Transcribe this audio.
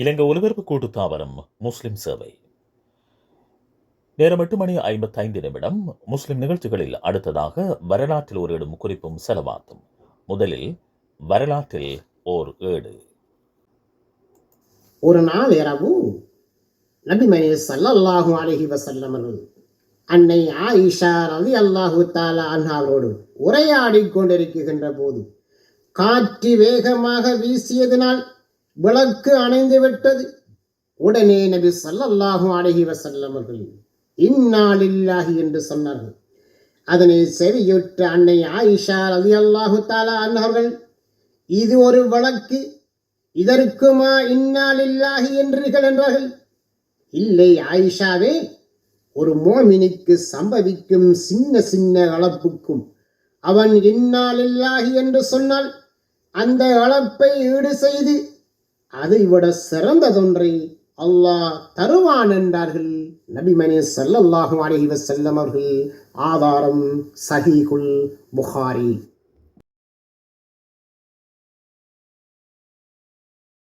இலங்கை ஒலிபரப்பு கூட்டுத்தாபனம் முஸ்லிம் சேவை நேரம் 8:55 முஸ்லிம் நிகழ்ச்சிகளில் அடுத்ததாக வரலாற்றில் ஒரு இடம் குறிப்பும் செலவாத்தும். முதலில் வரலாற்றில் ஓர் ஏடு. ஒரு நாள் இரவு நபிமணி ஸல்லல்லாஹு அலைஹி வஸல்லம் அவர்கள் அன்னை ஆயிஷா ரலியல்லாஹு தஆலா அன்ஹாவோடு உரையாடிக் கொண்டிருக்கின்ற போது காற்று வேகமாக வீசியதினால் விளக்கு அணைந்து விட்டது. உடனே நபி ஸல்லல்லாஹு அலைஹி வஸல்லம் அவர்கள் இன்னா லில்லாஹி என்று சொன்னார்கள். அதனை செவியுற்ற அன்னை ஆயிஷா ரலியல்லாஹு தஆலா அன்ஹார்கள், இது ஒரு விளக்கு, இதற்குமா இன்னா லில்லாஹி என்றீர்கள் என்றார்கள். இல்லை ஆயிஷாவே, ஒரு மோமினுக்கு சம்பவிக்கும் சின்ன சின்ன இழப்புக்கும் அவன் இன்னா லில்லாஹி என்று சொன்னால் அந்த இழப்பை ஈடு செய்து அதைவிட சிறந்ததொன்றை அல்லாஹ் தருவான் என்றார்கள் நபிமணி ஸல்லல்லாஹு அலைஹி வஸல்லம் அவர்கள். ஆதாரம் சஹீஹுல் புகாரி.